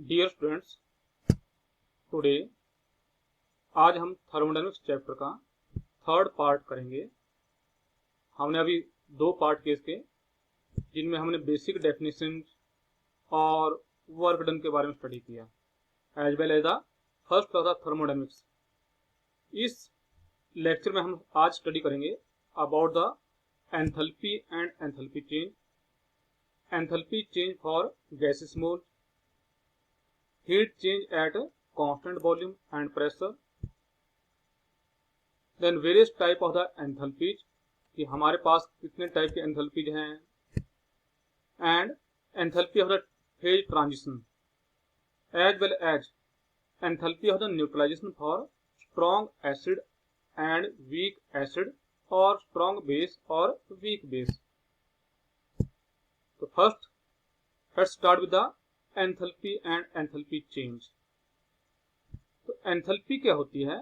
Dear students, today आज हम thermodynamics chapter का थर्ड पार्ट करेंगे। हमने अभी दो पार्ट किए इसके, जिनमें हमने बेसिक डेफिनेशन और वर्क डन के बारे में स्टडी किया, as well as the first of the thermodynamics. इस लेक्चर में हम आज स्टडी करेंगे about the enthalpy and enthalpy change for gases mole, heat change at constant volume and pressure, then various type of the enthalpies कि हमारे पास कितने type के enthalpies हैं, and enthalpy of the phase transition as well as enthalpy of the neutralisation for strong acid and weak acid और strong base और weak base. तो first let's start with the enthalpy and enthalpy change. तो enthalpy क्या होती है?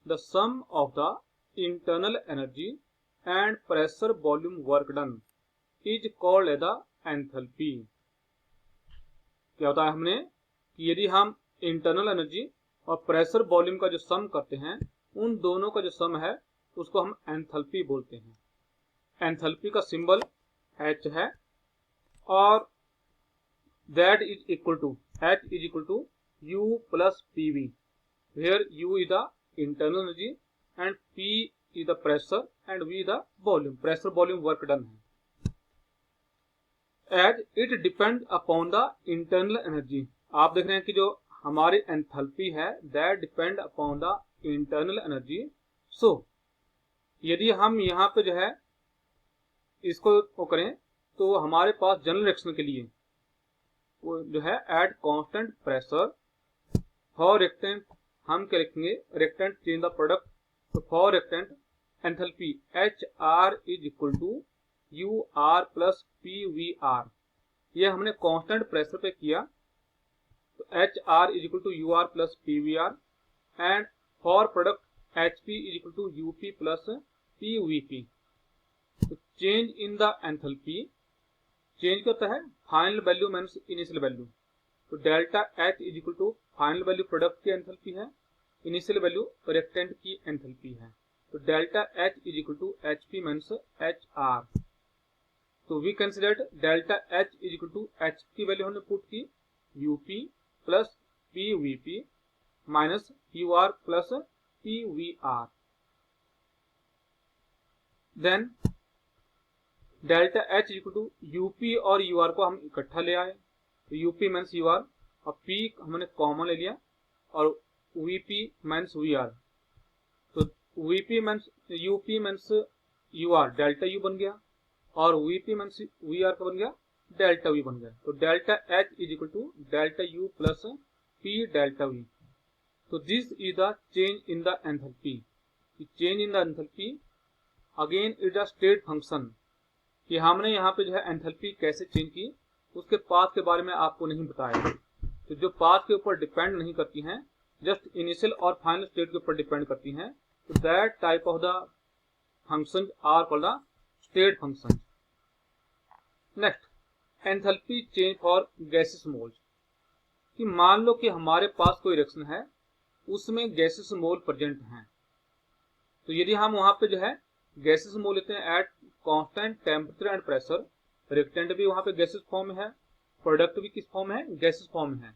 The sum of the internal energy and pressure volume work done is called as the enthalpy. क्या होता है हमने कि यदि हम इंटरनल एनर्जी और प्रेशर वॉल्यूम का जो सम करते हैं, उन दोनों का जो सम है उसको हम एंथैल्पी बोलते हैं। एंथैल्पी का सिंबल H है और that is equal to H is equal to U plus PV, where U is the internal energy and P is the pressure and V the volume, pressure volume work done है। As it depends upon the internal energy, आप देख रहे हैं कि जो हमारी enthalpy है that depend upon the internal energy। So यदि हम यहाँ पे जो है इसको करें तो हमारे पास जनरल रिएक्शन के लिए वो जो है at constant pressure for reactant हम क्या लिखेंगे, रिएक्टेंट चेंज द प्रोडक्ट। तो for reactant enthalpy HR is equal to UR plus PVR। ये हमने कांस्टेंट प्रेशर पे किया, तो HR is equal to UR plus PVR and for product HP is equal to UP plus PVP। तो change in the enthalpy, change क्या होता है? Final value minus initial value. तो delta H is equal to final value product की enthalpy है, initial value reactant की enthalpy है। तो delta H is equal to HP minus HR। तो we consider delta H is equal to H की value हमने put की UP plus PVP minus UR plus PVR। Then delta H equal to UP और UR को हम इकट्ठा ले आए, तो UP माइनस UR और P हमने कॉमन ले लिया और VP माइनस VR। तो VP minus UP minus UR delta U बन गया और VP माइनस VR का बन गया डेल्टा V बन गया। तो delta H is equal to delta U plus P delta V। तो this is the change in the enthalpy. Change in the enthalpy again is the state function कि हमने यहाँ पे जो है एंथैल्पी कैसे चेंज की, उसके पाथ के बारे में आपको नहीं बताया। तो जो पाथ के ऊपर डिपेंड नहीं करती हैं, जस्ट इनिशियल और फाइनल स्टेट के ऊपर डिपेंड करती हैं, तो that type of the function are called the state function. Next, enthalpy change for gases moles. कि मान लो कि हमारे पास कोई रिएक्शन है, उसमें गैसेस मोल प्रेजेंट हैं। तो यदि हम वहां पे जो है गैसेस मोल लेते हैं eight constant temperature and pressure, reactant भी वहां पे गैसेस फॉर्म में है, प्रोडक्ट भी किस फॉर्म में है? गैसेस फॉर्म में है।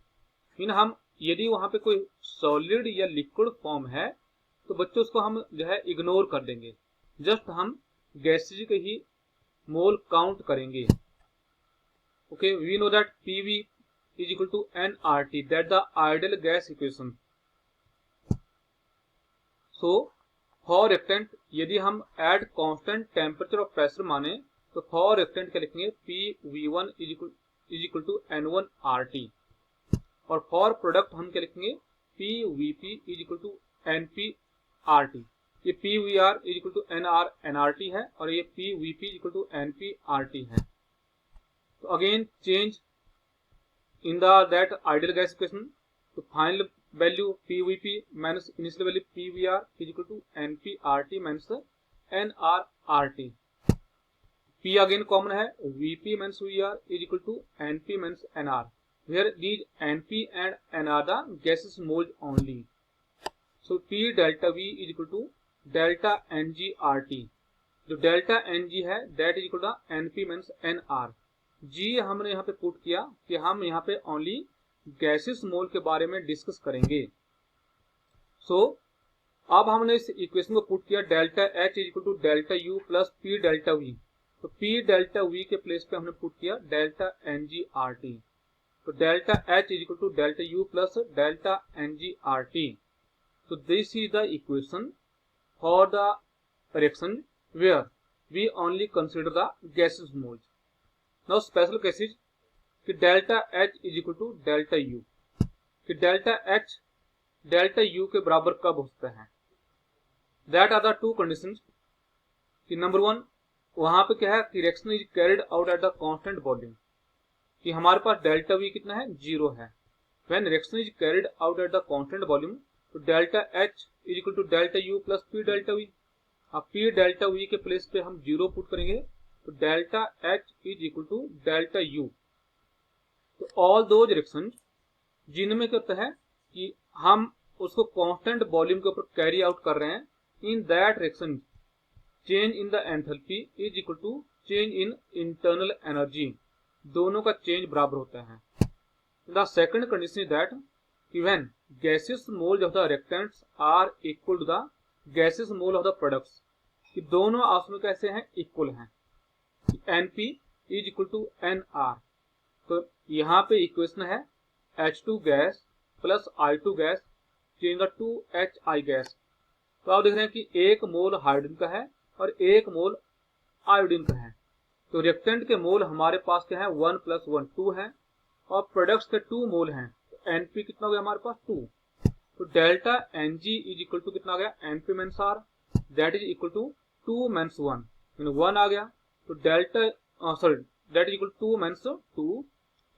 मीन हम यदि वहां पे कोई सॉलिड या लिक्विड फॉर्म है तो बच्चों उसको हम जो है इग्नोर कर देंगे, जस्ट हम गैसेज के ही मोल काउंट करेंगे। Okay, we know that PV is equal to nRT, that the ideal gas equation. So for reactant यदि हम एट कांस्टेंट टेम्परेचर और प्रेशर माने तो फॉर रिएक्टेंट क्या लिखेंगे? PV1 is equal to N1RT और फॉर प्रोडक्ट हम क्या लिखेंगे? PVP is equal to NPRT। ये PVR is equal to NRT है और ये PVP is equal to NPRT है। तो again change in the that ideal gas equation. तो final value PVP minus initial value PVR is equal to NPRT minus NRRT। P again common है, VP minus VR is equal to NP minus NR। where these NP and N are the gaseous moles only. So P delta V is equal to delta NG/RT. जो delta NG है that is equal to NP means NR. G हमने यहाँ पे put किया कि हम यहाँ पे ओनली गैसेस मोल के बारे में डिस्कस करेंगे. सो अब हमने इस इक्वेशन को पुट किया delta H is equal to delta U plus P delta V. तो P डेल्टा V के प्लेस पे हमने पुट किया डेल्टा NG/RT. तो delta H is equal to delta U plus delta NG/RT. So this is the equation for the reaction where we only consider the gaseous moles. Now special cases कि delta H is equal to delta U, कि delta H delta U के बराबर कब होता है. That are the two conditions. कि number 1 वहां पे क्या है कि reaction is carried out at the constant volume, कि हमारे पास डेल्टा V कितना है 0 है. When reaction is carried out at the constant volume तो delta H is equal to delta U plus P delta V. अब P डेल्टा V के place पे हम 0 पुट करेंगे तो delta H is equal to delta U. तो all those reaction जिनमें क्या होता है कि हम उसको कांस्टेंट वॉल्यूम के ऊपर कैरी आउट कर रहे हैं, in that reaction change in the enthalpy is equal to change in internal energy. दोनों का चेंज बराबर होता है. The second condition is that when gaseous moles of the reactants are equal to the gaseous mole of the products, कि दोनों आपस में कैसे हैं इक्वल हैं. NP is equal to NR. तो यहाँ पे इक्वेशन है H2 gas plus I2 gas change the 2HI gas. तो आप देख रहे हैं कि एक मोल हाइड्रोजन का है और एक मोल आयोडीन का है. तो रिएक्टेंट के मोल हमारे पास क्या है 1 + 1 2 है और प्रोडक्ट्स के 2 मोल हैं. तो NP कितना हो गया हमारे पास 2. तो delta NG is equal to कितना आ गया NP means R that is equal to 2 means 1 1 आ गया. तो delta sorry that is equal to 2 means 2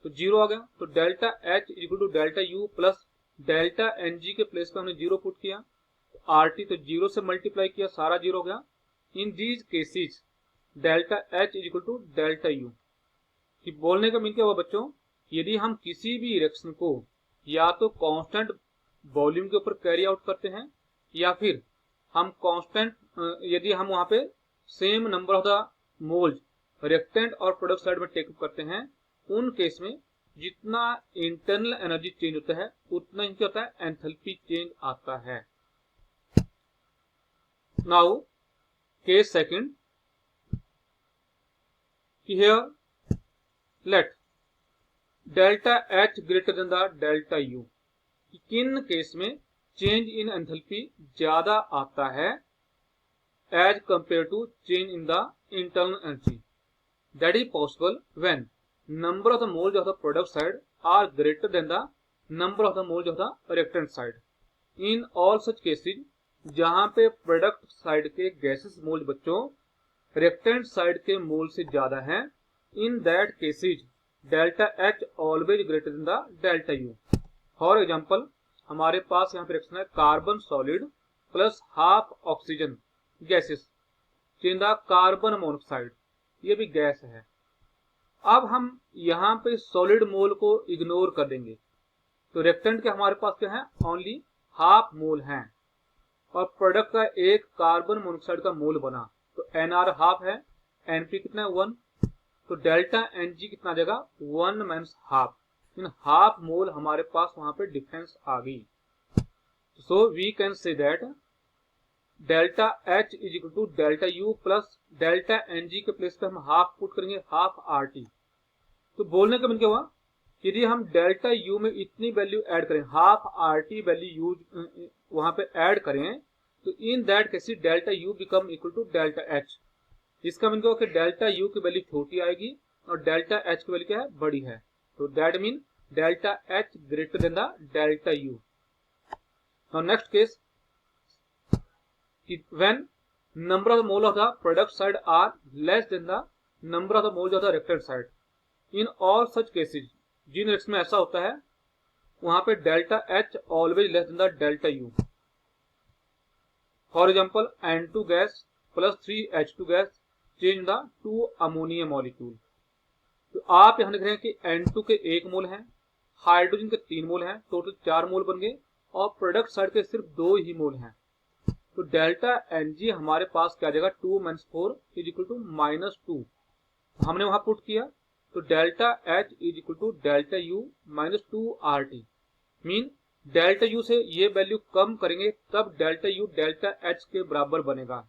तो 0 आ गया. तो delta H is equal to delta U plus delta NG के प्लेस पे हमने 0 पुट किया. तो RT तो 0 से मल्टीप्लाई किया सारा 0 हो गया. In these cases delta H is equal to delta U. कि बोलने का मीन क्या हुआ बच्चों, यदि हम किसी भी रिएक्शन को या तो कांस्टेंट वॉल्यूम के ऊपर कैरी आउट करते हैं या फिर हम कांस्टेंट यदि हम वहां पे same number of the moles reactant और प्रोडक्ट साइड में टेक करते हैं, उन केस में जितना इंटरनल एनर्जी चेंज होता है उतना ही क्या होता है एंथैल्पी चेंज आता है. Now case second, here let delta H greater than the delta U. किन केस में चेंज इन एंथैल्पी ज्यादा आता है as compare to change in the internal energy. That is possible when number of the moles of the product side are greater than the number of the moles of the reactant side. In all such cases जहां पे product side के gases mole बच्चों reactant side के मोल से ज्यादा हैं, in that cases delta H always greater than the delta U. For example हमारे पास यहाँ पे रिएक्शन है carbon solid plus half oxygen gases change the carbon monoxide. ये भी गैस है. अब हम यहाँ पे सॉलिड मोल को इग्नोर कर देंगे तो रिएक्टेंट के हमारे पास क्या है ओनली हाफ मोल हैं और प्रोडक्ट का एक कार्बन मोनोऑक्साइड का मोल बना. तो NR हाफ है, NP कितना है 1. तो डेल्टा NG कितना आ जाएगा 1 means half. In half mole हमारे पास वहां पे डिफरेंस आ गई. So we can say that delta H is equal to delta U plus delta NG के प्लेस पे हम हाफ पुट करेंगे हाफ RT. तो बोलने का मतलब क्या हुआ, यदि हम डेल्टा U में इतनी वैल्यू ऐड करें हाफ RT वैल्यू यूज वहां पे ऐड करें तो in that case delta U become equal to delta H. इसका मतलब क्या कि डेल्टा U की वैल्यू छोटी आएगी और डेल्टा H की वैल्यू क्या है बड़ी है. तो that mean delta H greater than the delta U. Now next case, when number of the mole of the product side are less than the number of the moles of the reactant side. In all such cases जिन reaction में ऐसा होता है वहां पे delta H always less than the delta U. For example N2 gas plus 3H2 gas change the 2 ammonia molecule. तो आप यहां देख रहे हैं कि N2 के 1 मोल हैं हाइड्रोजन के 3 मोल हैं, टोटल 4 मोल बन गए और प्रोडक्ट साइड के सिर्फ 2 ही मोल हैं। तो डेल्टा Ng हमारे पास क्या आ जाएगा 2 - 4 इज इक्वल टू -2। हमने वहां पुट किया तो delta H is equal to delta U -2 RT। Mean delta U से ये वैल्यू कम करेंगे तब डेल्टा U डेल्टा H के बराबर बनेगा।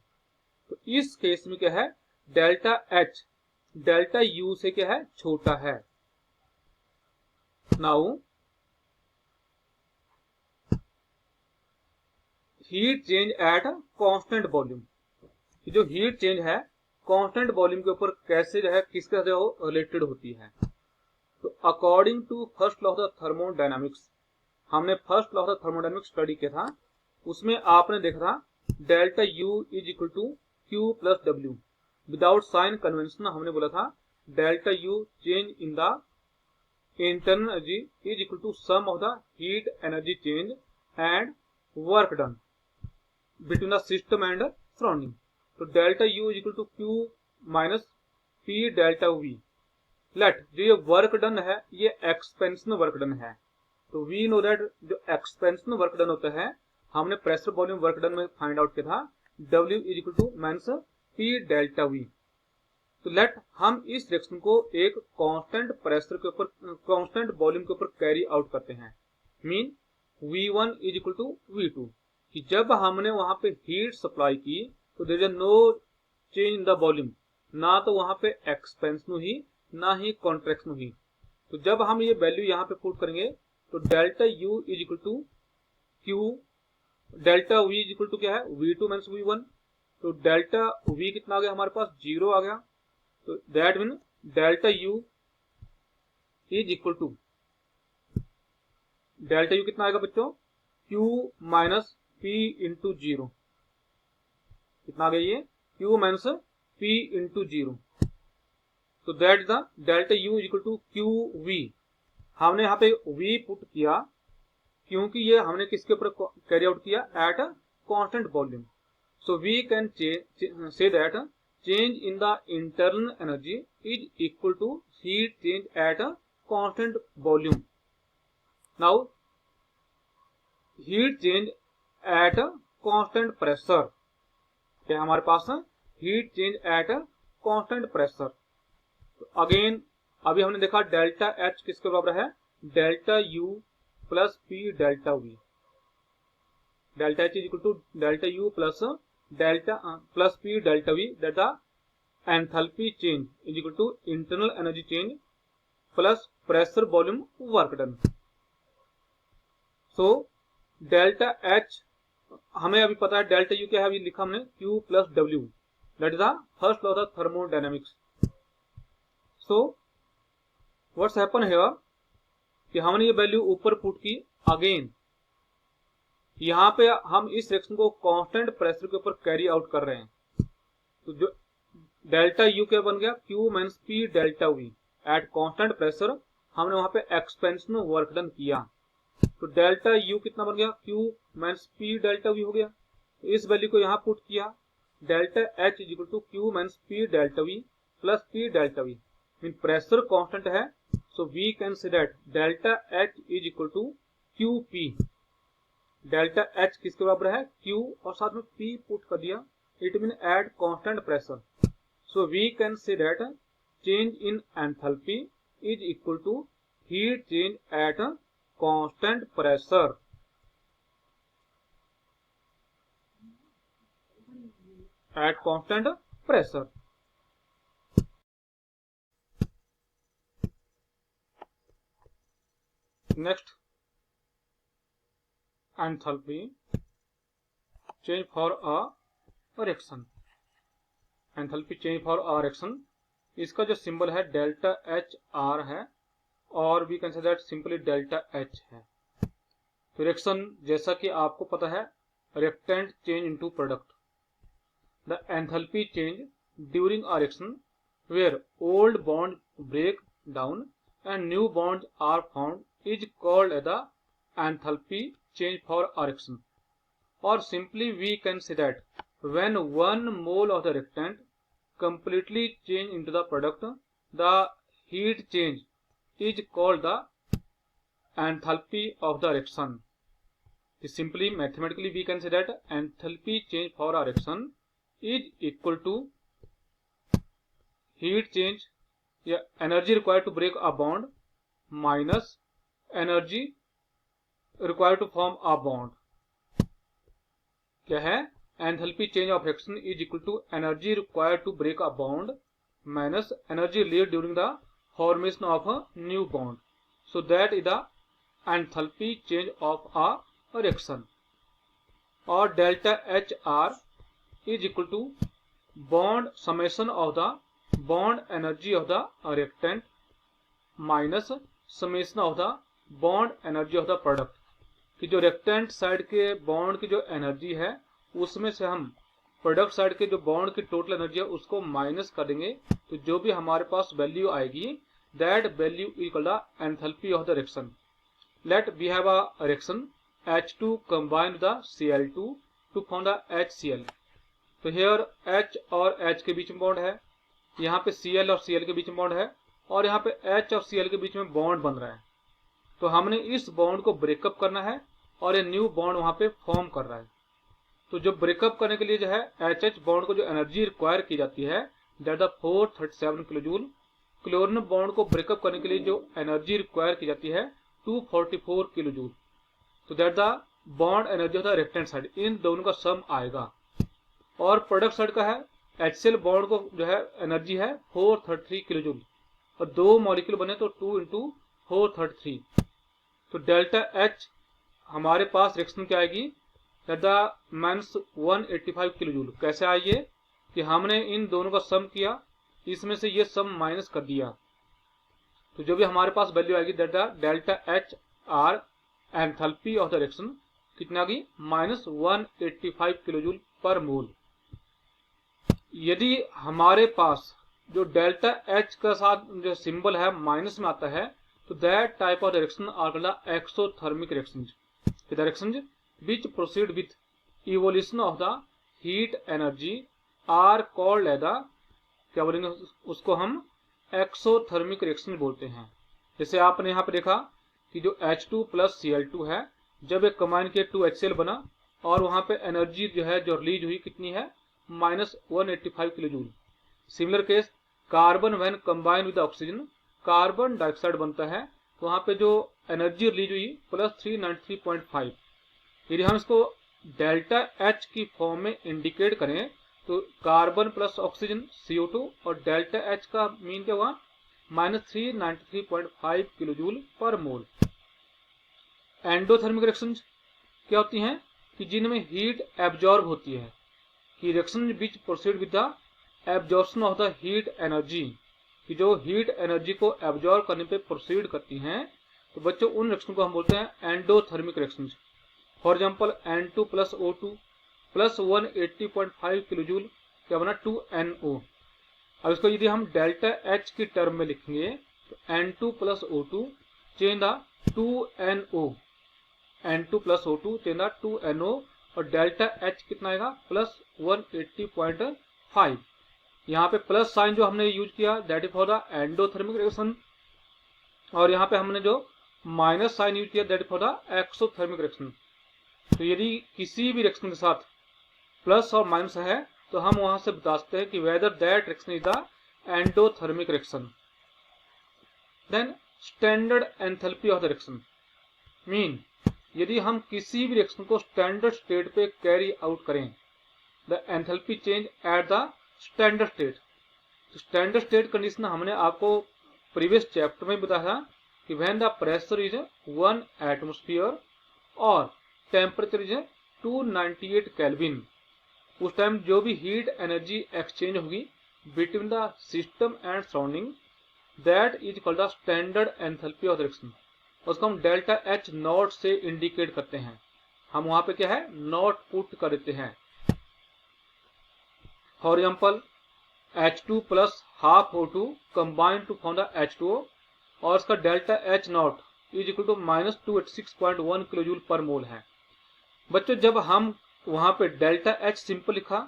तो इस केस में क्या है, डेल्टा H डेल्टा U से क्या है, छोटा है। Now heat change at constant volume, जो हीट चेंज है कांस्टेंट वॉल्यूम के ऊपर कैसे जो है किसके साथ रिलेटेड होती है। तो according to first law of the thermodynamics, हमने first law of the thermodynamics study किया था, उसमें आपने देखा था delta U is equal to Q plus W। Without sign convention हमने बोला था delta U change in the internal energy is equal to sum of the heat energy change and work done between the system and surrounding. तो delta U is equal to Q minus P delta V। Late जो ये work done है ये expansion work done है। तो we know that जो expansion work done होता है हमने प्रेशर वॉल्यूम वर्क डन में फाइंड आउट किया था W is equal to minus P delta V। तो लेट हम इस रिएक्शन को एक कांस्टेंट प्रेशर के ऊपर कांस्टेंट वॉल्यूम के ऊपर कैरी आउट करते हैं। Mean V1 is equal to V2 कि जब हमने वहां पे हीट सप्लाई की तो there is no change in the volume, ना तो वहां पे एक्सपेंशन हुई ना ही कॉन्ट्रैक्शन हुई। तो जब हम ये वैल्यू यहाँ पे पुट करेंगे तो delta U is equal to Q, delta V is equal to क्या है V2 माइनस V1। तो डेल्टा V कितना आ गया हमारे पास 0 आ गया। तो that mean delta U is equal to delta U कितना आएगा बच्चों Q माइनस P इंटू 0। कितना आ गया ये Q माइनस P इंटू 0। तो that is the delta U is equal to QV। हमने यहाँ पे V पुट किया क्योंकि ये हमने किसके ऊपर कैरी आउट किया at a constant volume. So we can say that change in the internal energy is equal to heat change at a constant volume. Now heat change at a constant pressure, क्या हमारे पास heat change at a constant pressure. तो again अभी हमने देखा delta H किसके बराबर है delta U plus P delta V। Delta H is equal to delta U plus P delta V that the enthalpy change is equal to internal energy change plus pressure volume work done. So delta H हमें अभी पता है delta U क्या है, अभी लिखा हमने Q plus W that is the first law of the thermodynamics. So what's happen here कि हमने ये वैल्यू ऊपर पुट की। अगेन यहाँ पे हम इस रिएक्शन को कांस्टेंट प्रेशर के ऊपर कैरी आउट कर रहे हैं। तो जो डेल्टा U क्या बन गया Q minus P delta V eight constant pressure, हमने वहां पे एक्सपेंशन वर्क डन किया। तो डेल्टा U कितना बन गया Q minus P delta V हो गया। तो इस वैल्यू को यहाँ पुट किया delta H is equal to Q minus P delta V plus P delta V। Mean pressure constant है, so we can say that delta H is equal to QP। Delta H किसके बराबर है Q और साथ में P put कर दिया, it mean at constant pressure. So we can say that change in enthalpy is equal to heat change at constant pressure. At constant pressure. Next enthalpy change for a reaction. Enthalpy change for a reaction, इसका जो symbol है delta HR है और we can say that simply delta H है। तो reaction जैसा कि आपको पता है reactant change into product. The enthalpy change during a reaction where old bond break down and new bonds are found is called the enthalpy change for a reaction. Or simply we can say that when one mole of the reactant completely change into the product, the heat change is called the enthalpy of the reaction. Simply mathematically we can say that enthalpy change for a reaction is equal to heat change या energy required to break a bond minus energy required to form a bond. क्या है? Enthalpy change of reaction is equal to energy required to break a bond minus energy released during the formation of a new bond. So that is the enthalpy change of a reaction. और delta HR is equal to bond summation of the bond energy of the reactant minus summation of the bond energy of the product. कि जो reactant side के bond की जो energy है उसमें से हम प्रोडक्ट साइड के जो बॉन्ड की टोटल एनर्जी है उसको माइनस कर देंगे, तो जो भी हमारे पास वैल्यू आएगी that value equal the enthalpy of the reaction. Let we have a reaction H2 combined with the Cl2 to form the HCl. तो here H और H के बीच में बॉन्ड है, यहाँ पे Cl और Cl के बीच में बॉन्ड है, और यहाँ पे H और Cl के बीच में बॉन्ड बन रहा है. तो हमने इस बॉन्ड को ब्रेकअप करना है और ये न्यू बॉन्ड वहां पे फॉर्म कर रहा है. तो जो ब्रेकअप करने के लिए जो है HH बॉन्ड को जो एनर्जी रिक्वायर की जाती है that the 437 kilo joule. Chlorine bond को ब्रेकअप करने के लिए जो एनर्जी रिक्वायर की जाती है 244 किलो जूल. तो that the bond energy of the reactant side, इन दोनों का सम आएगा. और प्रोडक्ट साइड का है HCl बॉन्ड को जो है एनर्जी है 433 किलो जूल, और दो मॉलिक्यूल बने तो 2 × 433. तो डेल्टा H हमारे पास रिएक्शन क्या आएगी दैट द -185 किलो जूल. कैसे आइए कि हमने इन दोनों का सम किया, इसमें से ये सम माइनस कर दिया, तो जो भी हमारे पास वैल्यू आएगी that the delta HR enthalpy of the reaction कितना आ गई -185 किलो जूल पर मोल. यदि हमारे पास जो डेल्टा H का साथ जो सिंबल है माइनस में आता है तो that type of reaction are called exothermic reactions. The reactions which proceed with evolution of the heat energy are called as the, क्या बोलेंगे उसको हम एक्सोथर्मिक रिएक्शन बोलते हैं. जैसे आपने यहाँ पे देखा कि जो H2 + Cl2 है, जब एक कंबाइन किए 2HCl बना और वहां पे एनर्जी जो है जो रिलीज हुई कितनी है -185 kilo joule. Similar case carbon when combine with oxygen, carbon dioxide बनता है, तो वहां पे जो एनर्जी रिलीज हुई +393.5. यदि हम इसको डेल्टा H की फॉर्म में इंडिकेट करें तो कार्बन प्लस ऑक्सीजन CO2 और डेल्टा H का मीन क्या हुआ -393.5 किलो जूल पर मोल. एंडोथर्मिक रिएक्शंस क्या होती हैं कि जिनमें हीट एब्जॉर्ब होती है, कि reaction which proceed with the absorption of the heat energy, कि जो हीट एनर्जी को एब्जॉर्ब करने पे प्रोसीड करती हैं, तो बच्चों उन रिएक्शन को हम बोलते हैं endothermic reactions. For example N2 + O2 + 180.5 kilo joule क्या बना 2NO. अब इसको यदि हम डेल्टा H की टर्म में लिखेंगे तो N2 + O2 change the 2NO, N2 + O2 change the 2NO, और डेल्टा H कितना आएगा +180.5. यहाँ पे प्लस साइन जो हमने यूज किया that is for the endothermic reaction, और यहाँ पे हमने जो माइनस साइन यूज किया that is for the exothermic reaction. तो यदि किसी भी रिएक्शन के साथ प्लस और माइनस है तो हम वहां से बता सकते हैं कि whether that reaction is the endothermic reaction. Then standard enthalpy of the reaction mean, यदि हम किसी भी रिएक्शन को स्टैंडर्ड स्टेट पे कैरी आउट करें, the enthalpy change at the standard state. तो स्टैंडर्ड स्टेट कंडीशन हमने आपको प्रीवियस चैप्टर में बताया कि when the pressure is 1 atmosphere और टेम्परेचर इज 298 केल्विन, उस टाइम जो भी हीट एनर्जी एक्सचेंज होगी between the system and surrounding that is called the standard enthalpy of the reaction. उसको हम डेल्टा H नॉट से इंडिकेट करते हैं. हम वहां पे क्या है नॉट पुट कर देते हैं. For example H2 + ½ O2 combine to form the H2O, और इसका delta H naught is equal to -286.1 kilo joule per mole है. बच्चों जब हम वहां पे डेल्टा H सिंपल लिखा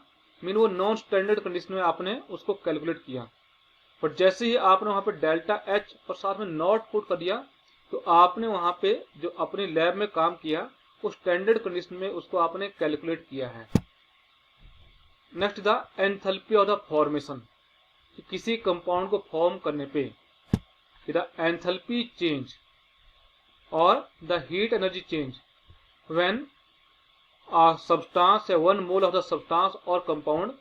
मीन वो नॉन स्टैंडर्ड कंडीशन में आपने उसको कैलकुलेट किया, पर जैसे ही आपने वहां पे डेल्टा H और साथ में नॉट पुट कर दिया तो आपने वहां पे जो अपने लैब में काम किया वो स्टैंडर्ड कंडीशन में उसको आपने कैलकुलेट किया है। Next the enthalpy of the formation, किसी कंपाउंड को फॉर्म करने पे द एंथैल्पी चेंज और the heat energy change when a substance या 1 mole of the substance और compound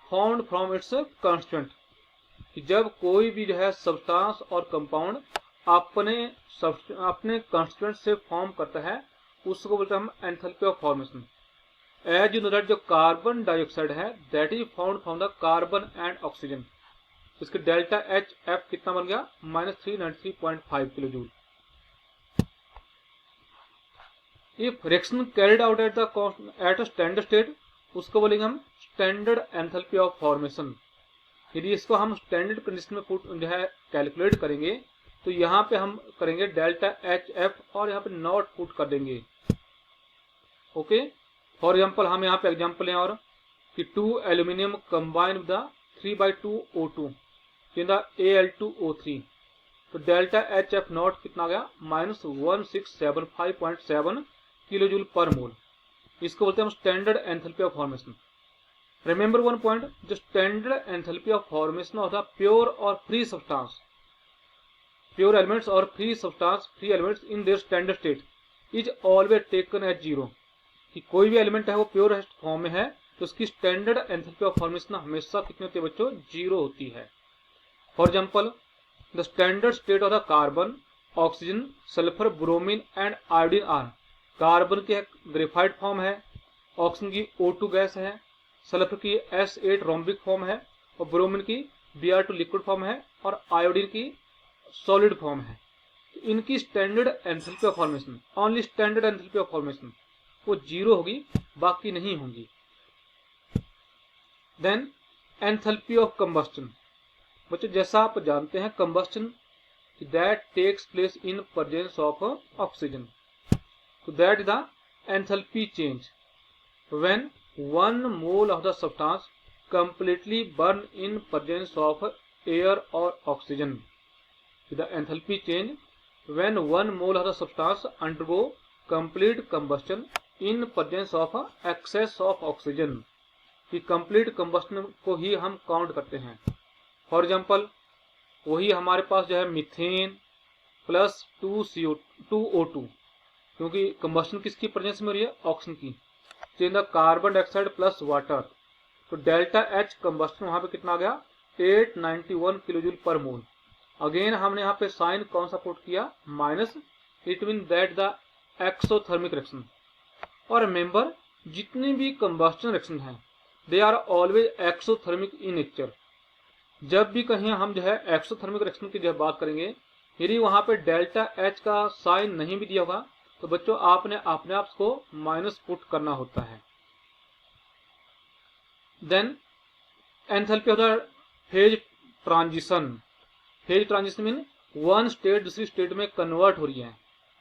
formed from its constituent, कि जब कोई भी जो है सब्सटेंस और कंपाउंड अपने कंस्टिट्यूएंट से फॉर्म करता है उसको बोलते हैं हम enthalpy of formation. As you know that जो कार्बन डाइऑक्साइड है that is found from the carbon and oxygen, इसके डेल्टा एच एफ कितना बन गया -393.5 kilo joule. If reaction carried out at a standard state उसको बोलेंगे हम स्टैंडर्ड एंथैल्पी ऑफ फॉर्मेशन। यदि इसको हम स्टैंडर्ड कंडीशन में पुट जो है कैलकुलेट करेंगे तो यहाँ पे हम करेंगे डेल्टा एच एफ और यहाँ पे नॉट पुट कर देंगे। ओके, फॉर एग्जाम्पल हम यहाँ पे एग्जाम्पल लें और कि 2 aluminium combine with 3/2 O2 in the Al2O3, तो डेल्टा एच एफ नॉट कितना गया -1675.7 किलो जूल पर मोल। इसको बोलते हैं हम standard enthalpy of formation. Remember one point, जो स्टैंडर्ड एंथैल्पी ऑफ फॉर्मेशन होता है प्योर और फ्री सब्सटेंस, प्योर एलिमेंट्स और free substance free elements in their standard state is always taken as zero, कि कोई भी एलिमेंट है वो प्योर फॉर्म में है तो उसकी स्टैंडर्ड एंथैल्पी ऑफ फॉर्मेशन हमेशा कितनी होती है बच्चों, जीरो होती है। For example the standard state of the carbon, oxygen, sulphur, bromine and iodine are, carbon की ग्रेफाइट फॉर्म है, ऑक्सीजन की O2 गैस है, सल्फर की S8 रोम्बिक फॉर्म है और ब्रोमीन की Br2 लिक्विड फॉर्म है और आयोडीन की सॉलिड फॉर्म है। इनकी standard enthalpy of formation, only standard enthalpy of formation वो जीरो होगी, बाकी नहीं होंगी। देन एंथैल्पी ऑफ कंबस्टन, बच्चों जैसा आप जानते हैं combustion that takes place in presence of oxygen, तो that is the enthalpy change when 1 mole of the substance completely burn in presence of air और oxygen. The enthalpy change when 1 mole of the substance undergo complete combustion in presence of excess of oxygen, कि complete combustion को ही हम count करते हैं। For example वही हमारे पास जो है मीथेन प्लस 2O2, क्योंकि कंबस्टन किसकी प्रेजेंस में हो रही है, ऑक्सीजन की, तो कार्बन डाइऑक्साइड प्लस वाटर, तो डेल्टा एच कंबस्टन वहां पे कितना आ गया 891 किलो जूल पर मोल। अगेन हमने यहाँ पे साइन कौन सा पुट किया, minus, it mean that the exothermic reaction. और रिमेंबर जितनी भी कंबस्टन रिएक्शन है they are always exothermic in nature. जब भी कहीं हम जो है एक्सोथर्मिक रिएक्शन की जब बात करेंगे, यदि वहां पे डेल्टा एच का साइन नहीं भी दिया होगा तो बच्चों आपने अपने आप को माइनस पुट करना होता है। Then enthalpy of the phase transition, phase transition mean one state दूसरी स्टेट में कन्वर्ट हो रही है,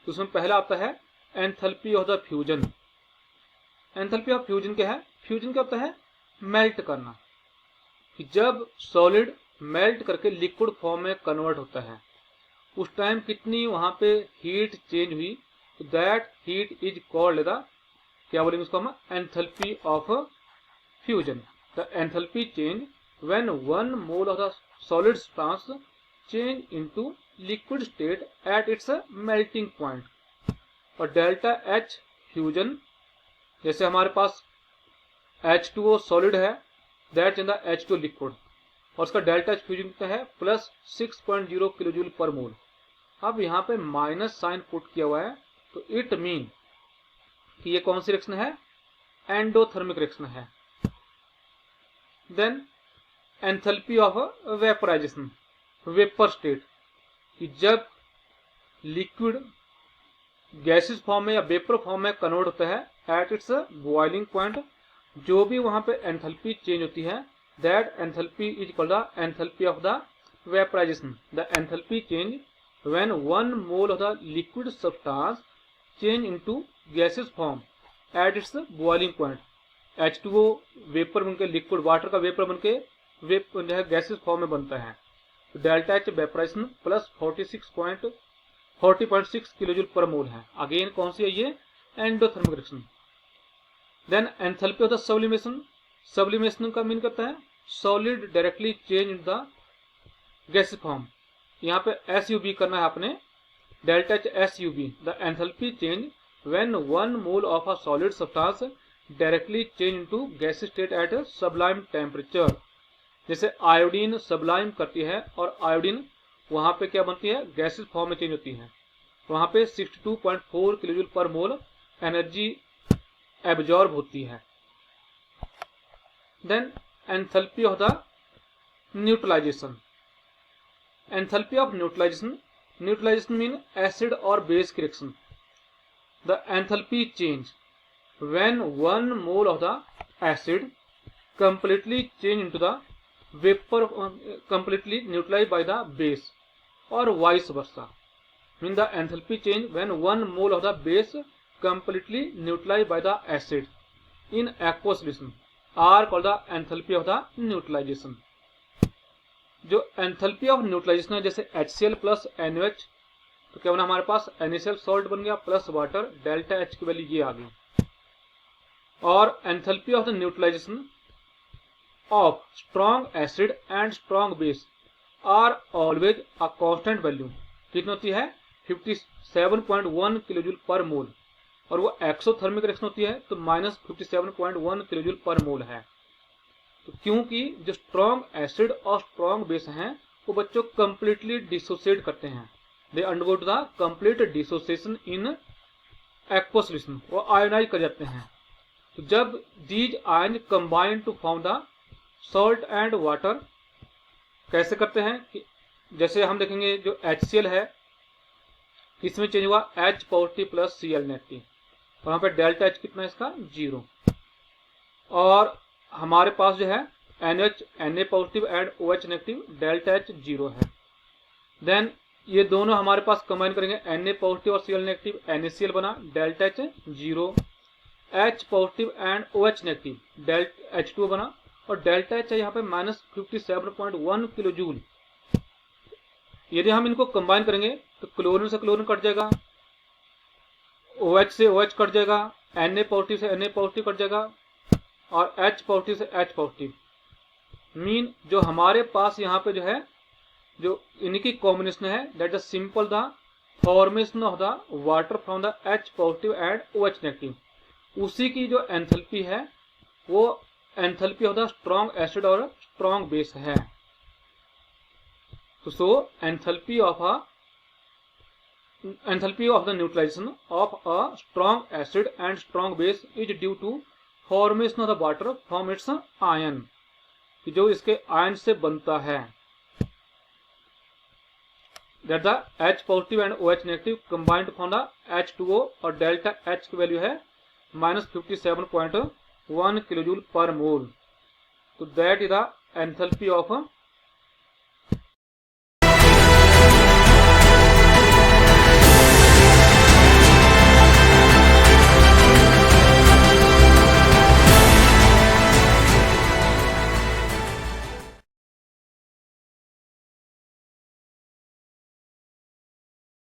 तो उसमें पहला आता है enthalpy of the fusion. Enthalpy of fusion क्या है, फ्यूजन क्या होता है, मेल्ट करना, कि जब सॉलिड मेल्ट करके लिक्विड फॉर्म में कन्वर्ट होता है उस टाइम कितनी वहां पे हीट चेंज हुई, तो that heat is called the, क्या बोलेंगे उसको हम, enthalpy of fusion. The enthalpy change when 1 mole of the solid substance change into liquid state at its melting point. और डेल्टा एच फ्यूजन, जैसे हमारे पास H2O सॉलिड है that in the H2 liquid, और उसका डेल्टा एच फ्यूजन कितना है +6.0 kilo joule per मोल। अब यहाँ पे माइनस साइन पुट किया हुआ है, तो इट मीन कि ये कौन सी रिएक्शन है, एंडोथर्मिक रिएक्शन है। Then enthalpy of vaporization, vapour state, कि जब लिक्विड गैसेस फॉर्म में या वेपर फॉर्म में कन्वर्ट होता है एट इट्स बॉइलिंग पॉइंट, जो भी वहां पे एंथैल्पी चेंज होती है that enthalpy is called the enthalpy of the vaporization. The enthalpy change when 1 mole of the liquid substance change into gases form at its boiling point. H2O vapour बनके liquid, water का vapour बनके जो है gases form में बनता है, delta H vaporisation +46.0 40.6 kilojoule पर mole है। अगेन कौन सी है ये, endothermic reaction. Then enthalpy of the sublimation, sublimation का मीन करता है solid directly change in the gas form. यहाँ पे SUB करना है आपने, delta H SUB, the enthalpy change when 1 mole of a solid substance directly change into gas state at sublime temperature. जैसे iodine sublime करती है और आयोडीन वहां पे क्या बनती है, गैसेस फॉर्म में चेंज होती है, वहां पे 62.4 किलोजूल पर मोल एनर्जी एब्जॉर्ब होती है। Then enthalpy of the neutralization, enthalpy of neutralization, neutralization mean acid और बेस की reaction. The enthalpy change when 1 mole of the acid completely change into the vapor, completely neutralized by the base, or vice versa. Mean the enthalpy change when 1 mole of the base completely neutralized by the acid in aqueous solution are called the enthalpy of the neutralization. जो enthalpy of neutralization है, जैसे HCl plus NaOH, तो क्या बना हमारे पास, NaCl salt बन गया plus water, delta H की वैल्यू ये आ गई। और enthalpy of the neutralization of strong acid and strong base are always a constant value। कितनी होती है, 57.1 किलोजूल पर मोल, और वो एक्सोथर्मिक रिएक्शन होती है तो -57.1 किलोजूल पर मोल है। तो क्योंकि जो स्ट्रॉन्ग एसिड और स्ट्रॉन्ग बेस हैं वो बच्चों कंप्लीटली डिसोसिएट करते हैं, they undergo to the complete dissociation in aqueous solution, वो आयोनाइज कर जाते हैं। तो जब these ions combine to form the salt and water, कैसे करते हैं कि जैसे हम देखेंगे जो HCl है इसमें चेंज हुआ H positive plus Cl negative, और यहाँ पे डेल्टा H कितना है इसका, 0। और हमारे पास जो है NH Na positive and OH negative, delta H 0 है। देन ये दोनों हमारे पास कंबाइन करेंगे, Na पॉजिटिव और Cl नेगेटिव, NaCl बना, delta H 0, H positive and OH negative, delta H2 बना, और डेल्टा H है यहाँ पे -57.1 किलो जूल। यदि हम इनको कंबाइन करेंगे तो क्लोरीन से क्लोरीन कट जाएगा, OH से OH कट जाएगा, Na पॉजिटिव से Na पॉजिटिव कट जाएगा, और H पॉजिटिव से H पॉजिटिव। मीन जो हमारे पास यहाँ पे जो है जो इनकी कॉम्बिनेशन है, that is simple the formation of the water from the H positive and OH negative. उसी की जो एंथैल्पी है वो enthalpy of the strong acid और स्ट्रॉन्ग बेस है। तो so enthalpy of the neutralization of a strong acid and strong base is due to formation of the water from its ion, जो इसके आयन से बनता है। That the H positive and OH negative combined from the H2O, और delta H की value है -57.1 kilojoule पर मोल। तो that is the enthalpy of